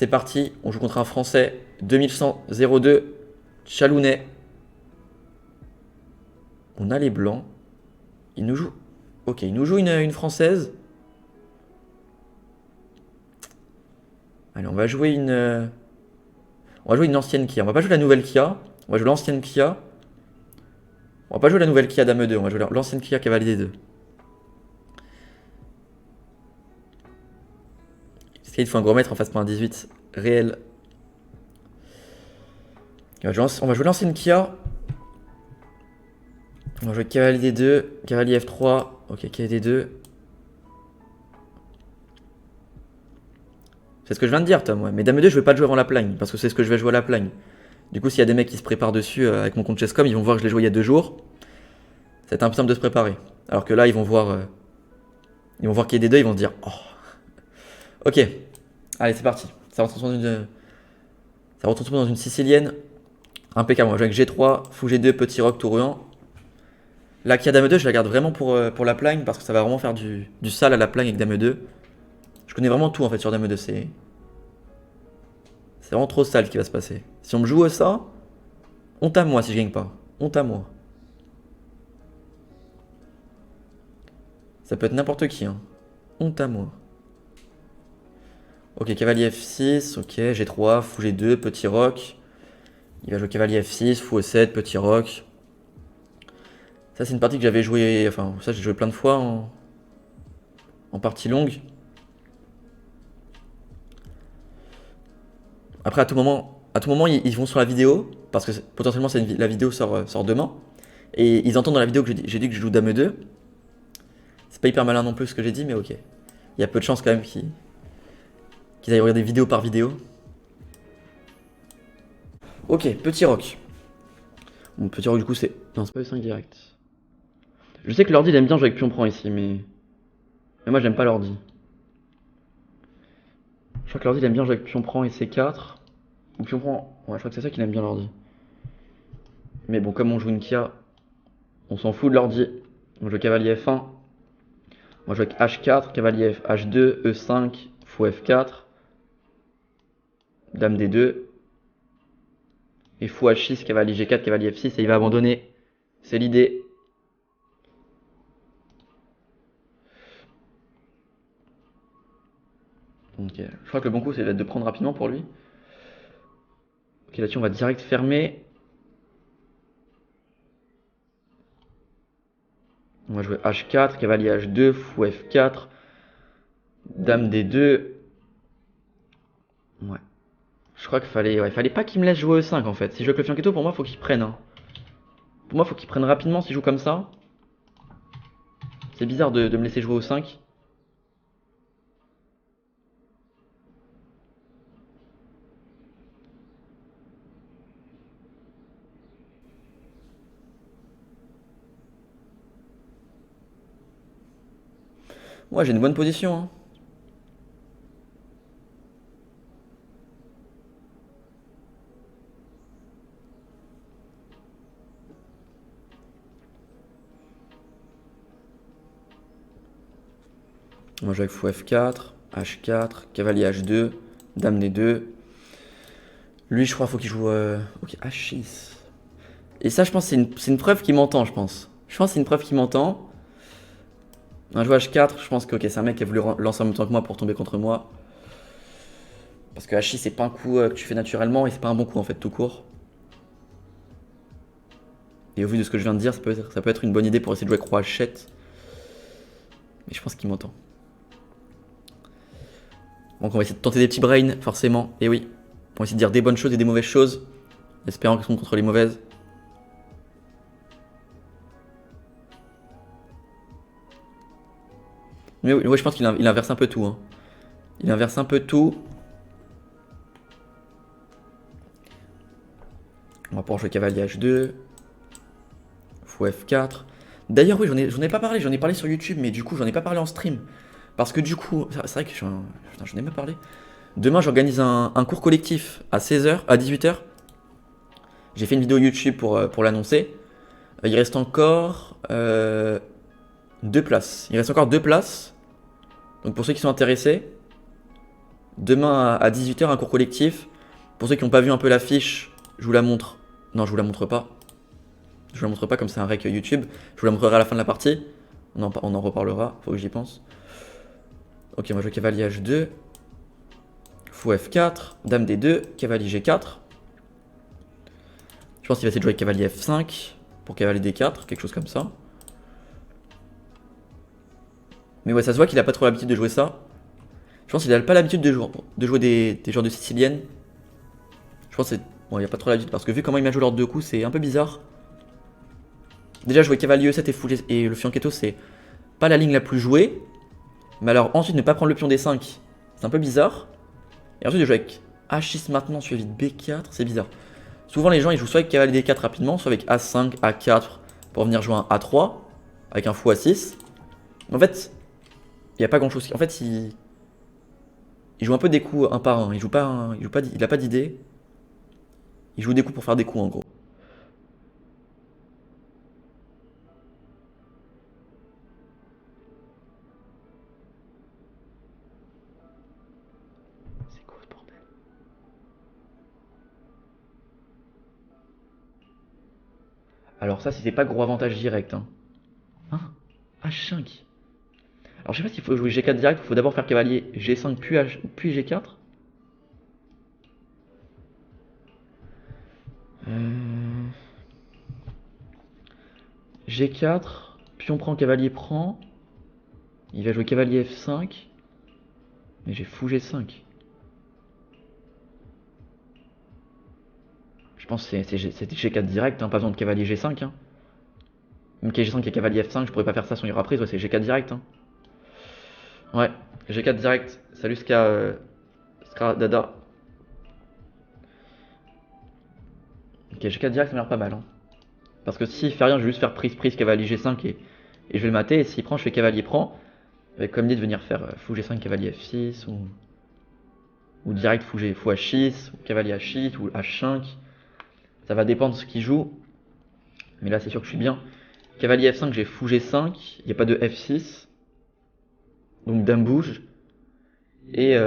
C'est parti, on joue contre un Français, 2100-02, Chalonnais. On a les Blancs. Il nous joue... Ok, il nous joue une Française. Allez, on va jouer une ancienne Kia. On va pas jouer la nouvelle Kia. On va jouer l'ancienne Kia. On va pas jouer la nouvelle Kia Dame 2. On va jouer l'ancienne Kia Cavalier 2. Est-ce qu'il faut un gros mètre en face pour un 18 réel? On va jouer l'ancienne Kia. On va jouer Cavalier 2, Cavalier F3. Ok, Cavalier 2. C'est ce que je viens de dire, Tom, ouais. Mais Dame 2, je vais pas le jouer avant la plagne, parce que c'est ce que je vais jouer à la plagne. Du coup, s'il y a des mecs qui se préparent dessus avec mon compte Chesscom, ils vont voir que je l'ai joué il y a 2 jours. Ça va être un peu simple de se préparer. Alors que là, ils vont voir qu'il y a des 2, ils vont se dire oh. Ok, allez, c'est parti. Ça rentre dans une sicilienne. Impeccable, on va jouer avec G3, Fou G2, Petit Roc, Touruan. La Kia Dame 2, je la garde vraiment pour la plagne, parce que ça va vraiment faire du sale à la plagne avec Dame 2. Je connais vraiment tout en fait sur Dame 2, c'est vraiment trop sale ce qui va se passer. Si on me joue ça, honte à moi si je gagne pas. Honte à moi. Ça peut être n'importe qui, hein. Honte à moi. Ok, cavalier F6, ok, G3, Fou G2, Petit Roc. Il va jouer cavalier F6, Fou E7, Petit Roc. Ça c'est une partie que j'avais joué, enfin ça j'ai joué plein de fois en partie longue. Après à tout moment ils vont sur la vidéo, parce que potentiellement la vidéo sort demain. Et ils entendent dans la vidéo que j'ai dit que je joue Dame 2. C'est pas hyper malin non plus ce que j'ai dit, mais ok. Il y a peu de chances quand même qu'ils aillent regarder vidéo par vidéo. Ok, Petit Roc. Bon, Petit Roc du coup c'est... Non, c'est pas E5 direct. Je sais que l'ordi il aime bien jouer avec pion prend ici, mais moi j'aime pas l'ordi. Je crois que l'ordi il aime bien jouer avec pion prend et C4. Ou pion prend... Ouais, je crois que c'est ça qu'il aime bien l'ordi. Mais bon, comme on joue une Kia, on s'en fout de l'ordi. On joue cavalier F1. On va jouer avec H4, cavalier F, H2, E5, Fou F4. Dame D2. Et Fou H6, cavalier G4, cavalier F6. Et il va abandonner. C'est l'idée. Ok, je crois que le bon coup c'est de prendre rapidement pour lui. Ok, là-dessus on va direct fermer. On va jouer H4, cavalier H2, Fou F4, Dame D2. Ouais. Je crois qu'il fallait pas qu'il me laisse jouer E5 en fait. Si je joue avec le fianchetto, pour moi faut qu'il prenne. Hein. Pour moi faut qu'il prenne rapidement s'il joue comme ça. C'est bizarre de me laisser jouer au 5. Ouais, j'ai une bonne position. Hein. On va jouer avec Fou F4, H4, cavalier H2, Dame D2. Lui, je crois, faut qu'il joue. Ok, H6. Et ça, je pense, c'est une preuve qu'il m'entend, je pense. Je pense que c'est une preuve qu'il m'entend. On va jouer H4, je pense que ok, c'est un mec qui a voulu lancer en même temps que moi pour tomber contre moi. Parce que H6, c'est pas un coup que tu fais naturellement et c'est pas un bon coup en fait, tout court. Et au vu de ce que je viens de dire, ça peut être une bonne idée pour essayer de jouer avec Roi H7. Mais je pense qu'il m'entend. Donc on va essayer de tenter des petits brains, forcément. Et oui, on va essayer de dire des bonnes choses et des mauvaises choses. Espérant qu'elles sont contre les mauvaises. Mais oui, je pense qu'il inverse un peu tout. Hein. Il inverse un peu tout. On va pouvoir jouer cavalier H2. Fou F4. D'ailleurs, oui, j'en ai pas parlé. J'en ai parlé sur YouTube, mais du coup, j'en ai pas parlé en stream. Parce que du coup, c'est vrai que j'en ai même parlé. Demain, j'organise un cours collectif à 16h, à 18h. J'ai fait une vidéo YouTube pour l'annoncer. Il reste encore 2 places. Il reste encore 2 places. Donc pour ceux qui sont intéressés, Demain à 18 h, un cours collectif. Pour ceux qui n'ont pas vu un peu l'affiche, je vous la montre. Non, je vous la montre pas. Je vous la montre pas comme c'est un rec YouTube. Je vous la montrerai à la fin de la partie. On en reparlera, faut que j'y pense. Ok, moi je joue cavalier H2. Fou F4, dame D2, cavalier G4. Je pense qu'il va essayer de jouer avec cavalier F5 pour cavalier D4, quelque chose comme ça. Mais ouais, ça se voit qu'il a pas trop l'habitude de jouer ça. Je pense qu'il a pas l'habitude de jouer des genres de sicilienne. Je pense que bon, il a pas trop l'habitude parce que vu comment il m'a joué lors de 2 coups, c'est un peu bizarre. Déjà, jouer cavalier E7 et le fianchetto, c'est pas la ligne la plus jouée. Mais alors, ensuite, ne pas prendre le pion D5, c'est un peu bizarre. Et ensuite, de jouer avec H6 maintenant suivi de B4, c'est bizarre. Souvent, les gens ils jouent soit avec cavalier D4 rapidement, soit avec A5, A4 pour venir jouer un A3 avec un fou A6. En fait, il n'y a pas grand chose. En fait, il joue un peu des coups un par un. Il a pas d'idée. Il joue des coups pour faire des coups en gros. C'est quoi ce bordel? Alors ça, c'est pas gros avantage direct. Hein. H5. Alors je sais pas s'il faut jouer G4 direct ou il faut d'abord faire cavalier G5 puis G4. G4, pion prend, cavalier prend. Il va jouer cavalier F5. Mais j'ai fou G5. Je pense que c'est G4 direct, hein, pas besoin de cavalier G5. Hein. Même G5 et cavalier F5, je pourrais pas faire ça sans y reprise, ouais, c'est G4 direct. Hein. Ouais, G4 direct. Salut Ska Dada. Ok, G4 direct, ça m'a l'air pas mal. Hein. Parce que s'il fait rien, je vais juste faire prise, cavalier G5 et je vais le mater. Et s'il prend, je fais cavalier prend. Avec comme dit de venir faire fou G5, cavalier F6 ou direct fou H6, ou cavalier H6 ou H5. Ça va dépendre de ce qu'il joue. Mais là, c'est sûr que je suis bien. Cavalier F5, j'ai fou G5. Il n'y a pas de F6. Donc dame bouge. Et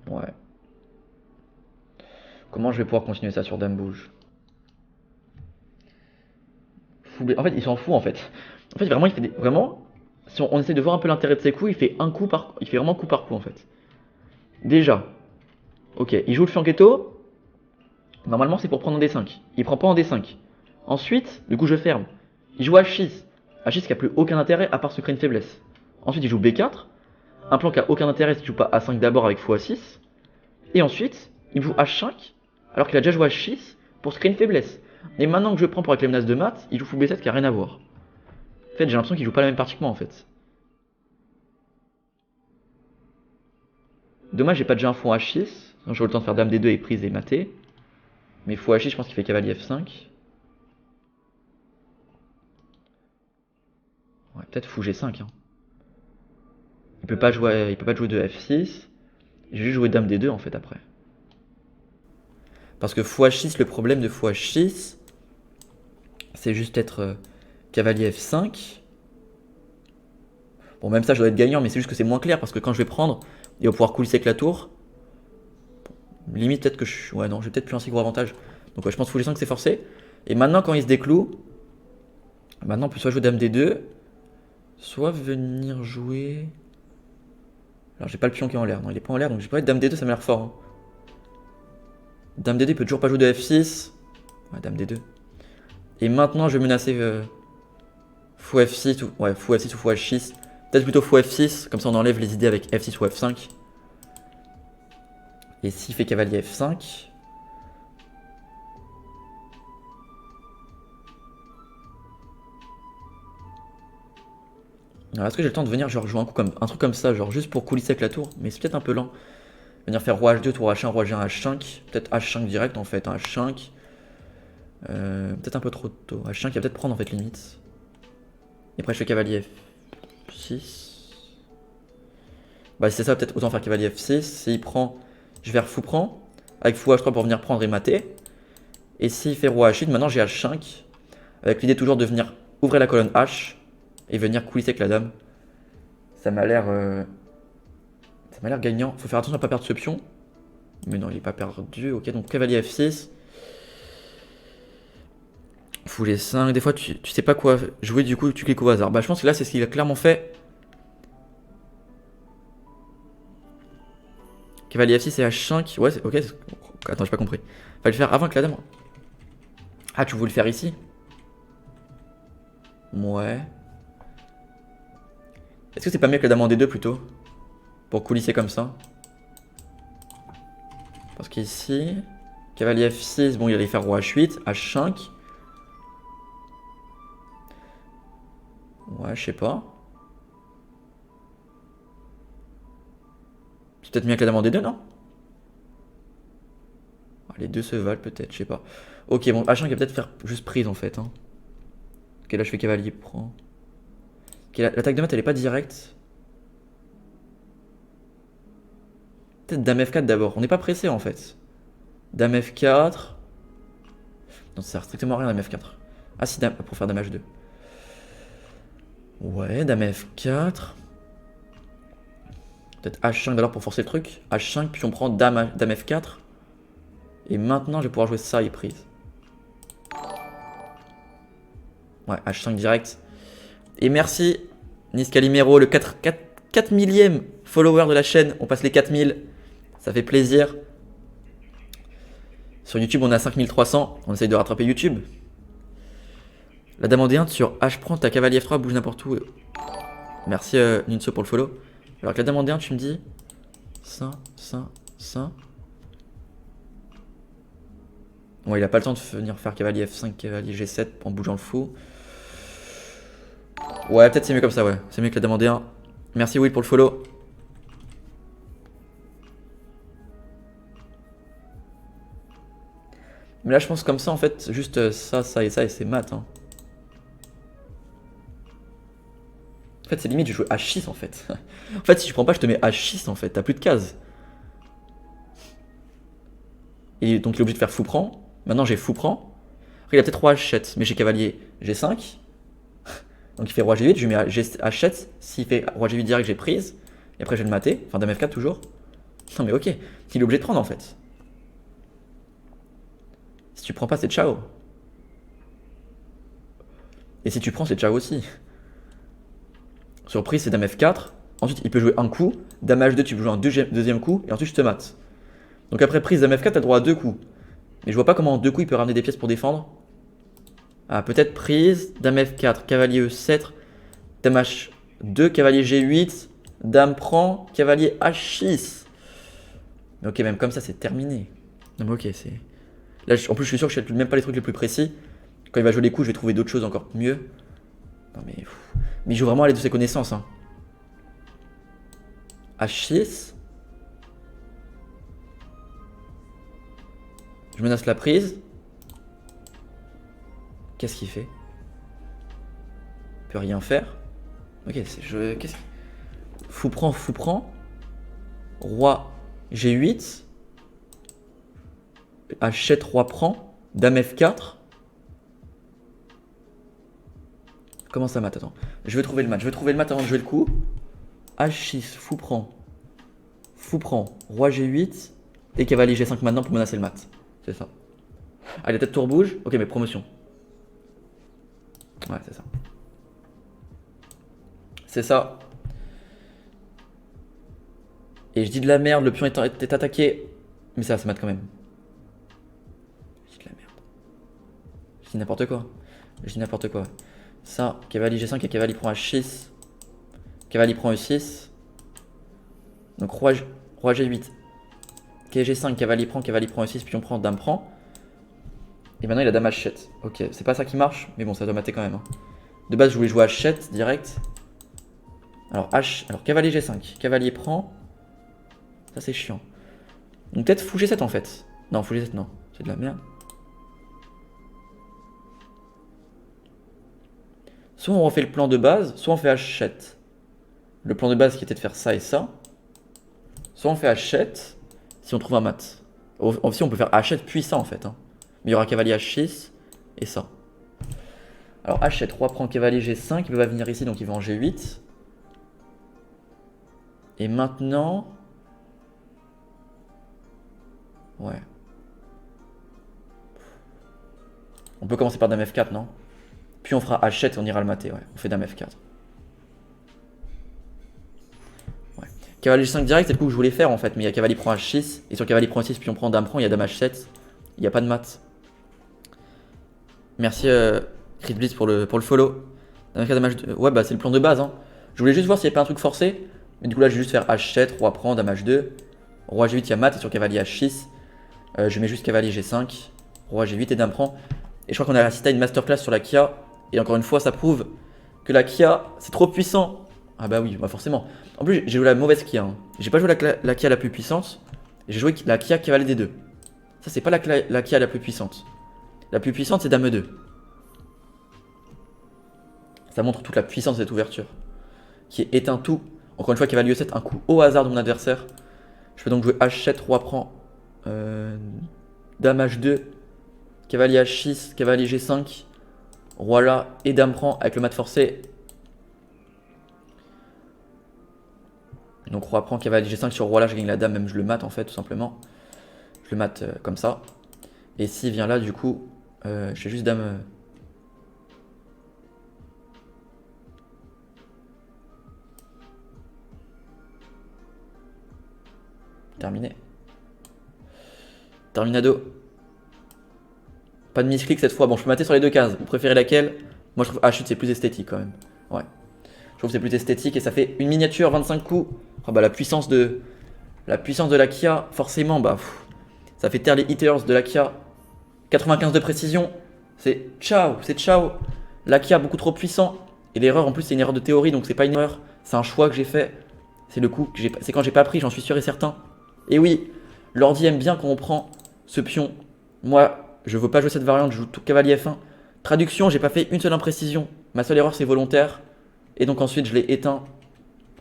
ouais. Comment je vais pouvoir continuer ça sur dame bouge? En fait, il s'en fout en fait. En fait, vraiment, il fait vraiment. Si on essaie de voir un peu l'intérêt de ses coups, il fait il fait vraiment coup par coup en fait. Déjà. Ok, il joue le fianchetto. Normalement, c'est pour prendre en D5. Il prend pas en D5. Ensuite, du coup, je ferme. Il joue H6. H6 qui a plus aucun intérêt à part se créer une faiblesse. Ensuite, il joue B4. Un plan qui a aucun intérêt s'il joue pas A5 d'abord avec fou A6. Et ensuite, il joue H5 alors qu'il a déjà joué H6 pour se créer une faiblesse. Et maintenant que je prends pour avec les menaces de mat, il joue fou B7 qui a rien à voir. En fait, j'ai l'impression qu'il joue pas la même partie que moi en fait. Dommage, j'ai pas déjà un fou H6. Donc j'aurai le temps de faire dame D2 et prise et mater. Mais fou H6, je pense qu'il fait cavalier F5. Ouais, peut-être fou G5. Hein. Il peut pas jouer de F6. Je vais juste jouer dame D2 en fait après. Parce que fou H6, le problème de fou H6, c'est juste être cavalier F5. Bon, même ça, je dois être gagnant, mais c'est juste que c'est moins clair parce que quand je vais prendre, il va pouvoir coulisser avec la tour. Limite, peut-être que je. Ouais, non, j'ai peut-être plus un si gros avantage. Donc, ouais, je pense que fou G5, c'est forcé. Et maintenant, quand il se décloue, maintenant, on peut soit jouer dame D2, soit venir jouer. Alors, j'ai pas le pion qui est en l'air. Non, il est pas en l'air, donc j'ai pas dame D2, ça m'a l'air fort. Hein. Dame D2, il peut toujours pas jouer de F6. Ouais, dame D2. Et maintenant, je vais menacer fou F6 ou. Ouais, fou F6 ou fou H6. Peut-être plutôt fou F6, comme ça on enlève les idées avec F6 ou F5. Et s'il fait cavalier F5. Alors est-ce que j'ai le temps de venir genre jouer un truc comme ça, genre juste pour coulisser avec la tour? Mais c'est peut-être un peu lent. Venir faire roi H2, tour H1, roi G1, H5. Peut-être H5 direct en fait, un H5. Peut-être un peu trop tôt. H5 il va peut-être prendre en fait limite. Et après je fais cavalier F6. Bah si c'est ça, peut-être autant faire cavalier F6. S'il prend, je vais faire fou prend. Avec fou H3 pour venir prendre et mater. Et s'il fait roi H8, maintenant j'ai H5. Avec l'idée toujours de venir ouvrir la colonne H. et venir coulisser avec la dame. Ça m'a l'air gagnant. Faut faire attention à pas perdre ce pion. Mais non, il est pas perdu. Ok, donc cavalier F6. Fou les 5. Des fois, tu sais pas quoi jouer, du coup, tu cliques au hasard. Bah, je pense que là, c'est ce qu'il a clairement fait. Cavalier F6 et H5. Ouais, ok. Attends, j'ai pas compris. Fallait le faire avant que la dame. Ah, tu voulais le faire ici? Ouais. Est-ce que c'est pas mieux que la dame en D2 plutôt? Pour coulisser comme ça. Parce qu'ici, cavalier F6, bon, il allait faire roi H8, H5. Ouais, je sais pas. C'est peut-être mieux que la dame en D2, non? Ah, les deux se valent peut-être, je sais pas. Ok, bon, H5 il va peut-être faire juste prise en fait. Hein. Ok, là je fais cavalier prend. Ok, l'attaque de mat elle est pas directe. Peut-être dame F4 d'abord. On n'est pas pressé en fait. Dame F4. Non, ça sert strictement à rien dame F4. Ah si, dame, pour faire dame H2. Ouais, dame F4. Peut-être H5 d'abord pour forcer le truc. H5, puis on prend dame F4. Et maintenant je vais pouvoir jouer ça et prise. Ouais, H5 direct. Et merci Niscalimero, le 4 millième follower de la chaîne. On passe les 4000. Ça fait plaisir. Sur YouTube, on est à 5300. On essaye de rattraper YouTube. La dame en D1 sur H prend, ta cavalier F3 bouge n'importe où. Merci Nunso pour le follow. Alors que la dame en D1, tu me dis ça. Ouais, il a pas le temps de venir faire cavalier F5, cavalier G7 en bougeant le fou. Ouais, peut-être c'est mieux comme ça, ouais. C'est mieux que la dame en D1. Merci Will pour le follow. Mais là, je pense comme ça, en fait, juste ça et c'est mat. Hein. En fait, c'est limite, je joue H6 en fait. En fait, si je prends pas, je te mets H6 en fait. T'as plus de cases. Et donc, il est obligé de faire fou prend. Maintenant, j'ai fou prend. Après, il a peut-être roi H7, mais j'ai cavalier G5. Donc, il fait roi G8, je lui mets H7. S'il fait roi G8 direct, j'ai prise. Et après, je vais le mater. Enfin, dame F4 toujours. Non, mais ok. Il est obligé de prendre en fait. Si tu prends pas, c'est ciao. Et si tu prends, c'est ciao aussi. Surprise, c'est dame F4. Ensuite, il peut jouer un coup. Dame H2, tu peux jouer un deuxième coup. Et ensuite, je te mate. Donc après prise dame F4, t'as droit à 2 coups. Mais je vois pas comment en 2 coups, il peut ramener des pièces pour défendre. Ah, peut-être prise. Dame F4, cavalier E7. Dame H2, cavalier G8. Dame prend, cavalier H6. Mais ok, même comme ça, c'est terminé. Non mais ok, c'est... Là, en plus, je suis sûr que je ne même pas les trucs les plus précis. Quand il va jouer les coups, je vais trouver d'autres choses encore mieux. Non mais... Mais il joue vraiment à l'aide de ses connaissances. Hein. H6. Je menace la prise. Qu'est-ce qu'il fait? Il peut rien faire. Ok, qu'est-ce qu'il... Fou prend. Roi G8. H7, roi prend. Dame F4. Comment ça mat? Attends. Je vais trouver le mat. Avant de jouer le coup. H6, fou prend. Roi G8. Et cavalier G5 maintenant pour menacer le mat. C'est ça. Ah, la tête tour bouge. Ok, mais promotion. Ouais, c'est ça. C'est ça. Et je dis de la merde, le pion est attaqué. Mais ça mat quand même. Je dis de la merde. Je dis n'importe quoi. Ça, cavalier G5 et cavalier prend H6. Cavalier prend E6. Donc roi G8. G5, cavalier prend E6, pion prend, dame prend. Et maintenant il a dame H7. Ok, c'est pas ça qui marche, mais bon, ça doit mater quand même. Hein. De base, je voulais jouer H7 direct. Alors cavalier G5, cavalier prend. Ça c'est chiant. Donc peut-être fou G7 en fait. Non, fou G7 non, c'est de la merde. Soit on refait le plan de base, soit on fait H7. Le plan de base qui était de faire ça et ça. Soit on fait H7 si on trouve un mat. Aussi on peut faire H7 puis ça en fait. Hein. Mais il y aura cavalier H6 et ça. Alors H7, roi prend cavalier G5, il va venir ici, donc il va en G8. Et maintenant... Ouais. On peut commencer par dame F4, non? Puis on fera H7 et on ira le mater, ouais. On fait dame F4. Ouais. Cavalier G5 direct, c'est le coup que je voulais faire en fait, mais il y a cavalier prend H6, et sur cavalier prend H6, puis on prend dame prend, il y a dame H7. Il n'y a pas de mat. Merci Chris Blitz pour le follow. Dame F4, dame H2. Ouais, bah c'est le plan de base, hein. Je voulais juste voir s'il n'y avait pas un truc forcé. Mais du coup là, je vais juste faire H7, roi prend, dame H2. Roi G8, il y a mat, et sur cavalier H6, je mets juste cavalier G5, roi G8 et dame prend. Et je crois qu'on a assisté à une masterclass sur la Kia. Et encore une fois, ça prouve que la Kia, c'est trop puissant. Ah bah oui, bah forcément. En plus, j'ai joué la mauvaise Kia. Hein. J'ai pas joué la Kia la plus puissante. J'ai joué la Kia cavalier D2. Ça, c'est pas la Kia la plus puissante. La plus puissante, c'est dame E2. Ça montre toute la puissance de cette ouverture. Qui éteint tout. Encore une fois, cavalier E7, un coup au hasard de mon adversaire. Je peux donc jouer H7, roi prend, dame H2, cavalier H6, cavalier G5, roi là et dame prend avec le mat forcé. Donc roi prend, cavalier G5 sur roi là, je gagne la dame, même je le mate en fait tout simplement. Je le mate comme ça. Et s'il vient là, du coup, je fais juste dame... Terminé. Terminado. Pas de misclick cette fois. Bon, je peux mater sur les deux cases. Vous préférez laquelle? Moi, je trouve H8 c'est plus esthétique quand même. Ouais. Je trouve que c'est plus esthétique et ça fait une miniature, 25 coups. Ah bah la puissance de la Kia, forcément, bah ça fait taire les hitters de la Kia. 95 de précision. C'est ciao, c'est ciao. La Kia beaucoup trop puissant. Et l'erreur en plus c'est une erreur de théorie, donc c'est pas une erreur. C'est un choix que j'ai fait. C'est le coup que c'est quand j'ai pas pris, j'en suis sûr et certain. Et oui, l'ordi aime bien quand on prend ce pion. Moi, je veux pas jouer cette variante, je joue tout cavalier F1. Traduction, j'ai pas fait une seule imprécision. Ma seule erreur, c'est volontaire. Et donc ensuite, je l'ai éteint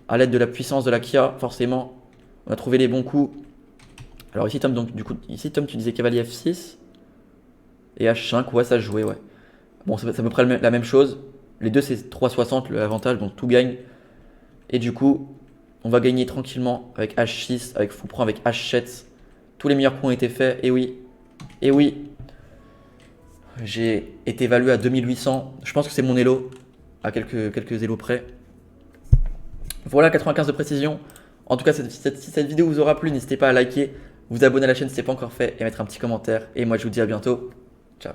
à l'aide de la puissance de la Kia, forcément. On a trouvé les bons coups. Alors ici, Tom, donc, du coup, ici, Tom, tu disais cavalier F6. Et H5, ouais, ça se jouait, ouais. Bon, c'est à peu près la même chose. Les deux, c'est 3,60 l'avantage, donc tout gagne. Et du coup, on va gagner tranquillement avec H6, avec fou prend, avec H7. Tous les meilleurs coups ont été faits, et oui. Et oui. J'ai été évalué à 2800. Je pense que c'est mon elo, à quelques élos près. Voilà, 95 de précision. En tout cas, si cette vidéo vous aura plu, n'hésitez pas à liker, vous abonner à la chaîne si ce n'est pas encore fait et mettre un petit commentaire. Et moi, je vous dis à bientôt. Ciao.